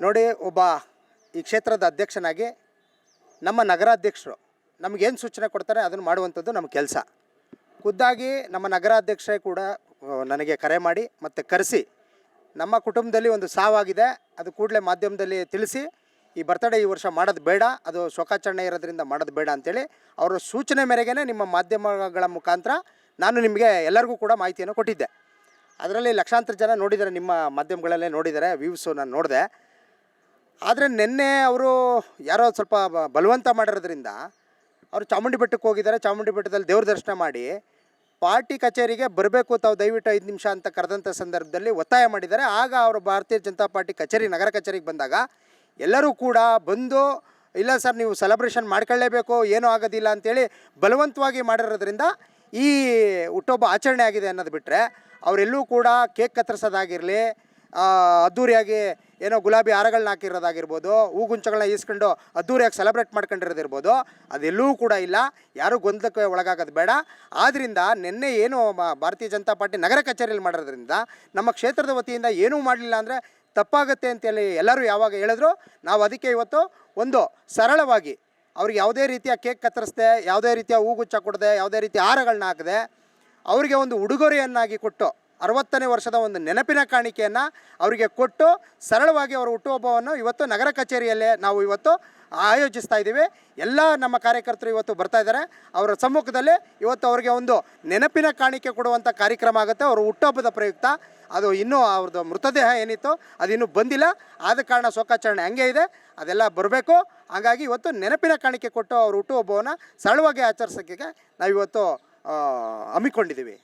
ನೋಡಿ, ಒಬ್ಬ ಈ ಕ್ಷೇತ್ರದ ಅಧ್ಯಕ್ಷನಾಗಿ ನಮ್ಮ ನಗರಾಧ್ಯಕ್ಷರು ನಮಗೇನು ಸೂಚನೆ ಕೊಡ್ತಾರೆ ಅದನ್ನು ಮಾಡುವಂಥದ್ದು ನಮ್ಮ ಕೆಲಸ. ಖುದ್ದಾಗಿ ನಮ್ಮ ನಗರಾಧ್ಯಕ್ಷರೇ ಕೂಡ ನನಗೆ ಕರೆ ಮಾಡಿ ಮತ್ತು ಕರೆಸಿ, ನಮ್ಮ ಕುಟುಂಬದಲ್ಲಿ ಒಂದು ಸಾವಾಗಿದೆ, ಅದು ಕೂಡಲೇ ಮಾಧ್ಯಮದಲ್ಲಿ ತಿಳಿಸಿ, ಈ ಬರ್ತಡೇ ಈ ವರ್ಷ ಮಾಡೋದು ಬೇಡ, ಅದು ಶೋಕಾಚರಣೆ ಇರೋದ್ರಿಂದ ಮಾಡೋದು ಬೇಡ ಅಂಥೇಳಿ ಅವರ ಸೂಚನೆ ಮೇರೆಗೆ ನಿಮ್ಮ ಮಾಧ್ಯಮಗಳ ಮುಖಾಂತರ ನಾನು ನಿಮಗೆ ಎಲ್ಲರಿಗೂ ಕೂಡ ಮಾಹಿತಿಯನ್ನು ಕೊಟ್ಟಿದ್ದೆ. ಅದರಲ್ಲಿ ಲಕ್ಷಾಂತರ ಜನ ನೋಡಿದ್ದಾರೆ, ನಿಮ್ಮ ಮಾಧ್ಯಮಗಳಲ್ಲೇ ನೋಡಿದ್ದಾರೆ, ವ್ಯೂಸು ನಾನು ನೋಡಿದೆ. ಆದರೆ ನಿನ್ನೆ ಅವರು ಯಾರೋ ಸ್ವಲ್ಪ ಬಲವಂತ ಮಾಡಿರೋದ್ರಿಂದ ಅವರು ಚಾಮುಂಡಿ ಬೆಟ್ಟಕ್ಕೆ ಹೋಗಿದ್ದಾರೆ. ಚಾಮುಂಡಿ ಬೆಟ್ಟದಲ್ಲಿ ದೇವ್ರ ದರ್ಶನ ಮಾಡಿ ಪಾರ್ಟಿ ಕಚೇರಿಗೆ ಬರಬೇಕು, ತಾವು ದಯವಿಟ್ಟು 5 ನಿಮಿಷ ಅಂತ ಕರೆದಂಥ ಸಂದರ್ಭದಲ್ಲಿ ಒತ್ತಾಯ ಮಾಡಿದ್ದಾರೆ. ಆಗ ಅವರು ಭಾರತೀಯ ಜನತಾ ಪಾರ್ಟಿ ಕಚೇರಿ, ನಗರ ಕಚೇರಿಗೆ ಬಂದಾಗ ಎಲ್ಲರೂ ಕೂಡ ಬಂದು, ಇಲ್ಲ ಸರ್ ನೀವು ಸೆಲೆಬ್ರೇಷನ್ ಮಾಡ್ಕೊಳ್ಳೇಬೇಕು, ಏನೂ ಆಗೋದಿಲ್ಲ ಅಂಥೇಳಿ ಬಲವಂತವಾಗಿ ಮಾಡಿರೋದ್ರಿಂದ ಈ ಹುಟ್ಟುಹಬ್ಬ ಆಚರಣೆ ಆಗಿದೆ ಅನ್ನೋದು ಬಿಟ್ಟರೆ, ಅವರೆಲ್ಲೂ ಕೂಡ ಕೇಕ್ ಕತ್ತರಿಸೋದಾಗಿರಲಿ, ಅದ್ದೂರಿಯಾಗಿ ಏನೋ ಗುಲಾಬಿ ಹಾರಗಳನ್ನ ಹಾಕಿರೋದಾಗಿರ್ಬೋದು, ಹೂಗುಂಚಗಳನ್ನ ಈಸ್ಕೊಂಡು ಅದ್ದೂರಿಯಾಗಿ ಸೆಲೆಬ್ರೇಟ್ ಮಾಡ್ಕೊಂಡಿರೋದಿರ್ಬೋದು, ಅದೆಲ್ಲೂ ಕೂಡ ಇಲ್ಲ. ಯಾರೂ ಗೊಂದಲಕ್ಕೆ ಒಳಗಾಗೋದು ಬೇಡ. ಆದ್ದರಿಂದ ನಿನ್ನೆ ಏನು ಭಾರತೀಯ ಜನತಾ ಪಾರ್ಟಿ ನಗರ ಕಚೇರಿಯಲ್ಲಿ ಮಾಡಿರೋದ್ರಿಂದ ನಮ್ಮ ಕ್ಷೇತ್ರದ ವತಿಯಿಂದ ಏನೂ ಮಾಡಲಿಲ್ಲ ಅಂದರೆ ತಪ್ಪಾಗುತ್ತೆ ಅಂತೇಳಿ ಎಲ್ಲರೂ ಯಾವಾಗ ಹೇಳಿದ್ರು, ನಾವು ಅದಕ್ಕೆ ಇವತ್ತು ಒಂದು ಸರಳವಾಗಿ ಅವ್ರಿಗೆ ಯಾವುದೇ ರೀತಿಯ ಕೇಕ್ ಕತ್ತರಿಸದೆ, ಯಾವುದೇ ರೀತಿಯ ಹೂಗುಚ್ಚ ಕೊಡದೆ, ಯಾವುದೇ ರೀತಿಯ ಹಾರಗಳನ್ನ ಹಾಕದೆ, ಅವರಿಗೆ ಒಂದು ಉಡುಗೊರೆಯನ್ನಾಗಿ ಕೊಟ್ಟು 60ನೇ ವರ್ಷದ ಒಂದು ನೆನಪಿನ ಕಾಣಿಕೆಯನ್ನು ಅವರಿಗೆ ಕೊಟ್ಟು ಸರಳವಾಗಿ ಅವರ ಹುಟ್ಟುಹಬ್ಬವನ್ನು ಇವತ್ತು ನಗರ ಕಚೇರಿಯಲ್ಲೇ ನಾವು ಇವತ್ತು ಆಯೋಜಿಸ್ತಾ ಇದ್ದೀವಿ. ಎಲ್ಲ ನಮ್ಮ ಕಾರ್ಯಕರ್ತರು ಇವತ್ತು ಬರ್ತಾ ಇದ್ದಾರೆ. ಅವರ ಸಮ್ಮುಖದಲ್ಲಿ ಇವತ್ತು ಅವರಿಗೆ ಒಂದು ನೆನಪಿನ ಕಾಣಿಕೆ ಕೊಡುವಂಥ ಕಾರ್ಯಕ್ರಮ ಆಗುತ್ತೆ ಅವರ ಹುಟ್ಟುಹಬ್ಬದ ಪ್ರಯುಕ್ತ. ಅದು ಇನ್ನೂ ಅವ್ರದ್ದು ಮೃತದೇಹ ಏನಿತ್ತು ಅದು ಇನ್ನೂ ಬಂದಿಲ್ಲ, ಆದ ಕಾರಣ ಶೋಕಾಚರಣೆ ಹಂಗೆ ಇದೆ, ಅದೆಲ್ಲ ಬರಬೇಕು. ಹಾಗಾಗಿ ಇವತ್ತು ನೆನಪಿನ ಕಾಣಿಕೆ ಕೊಟ್ಟು ಅವ್ರ ಹುಟ್ಟುಹಬ್ಬವನ್ನು ಸರಳವಾಗಿ ಆಚರಿಸೋಕ್ಕೆ ನಾವಿವತ್ತು ಹಮ್ಮಿಕೊಂಡಿದ್ದೀವಿ.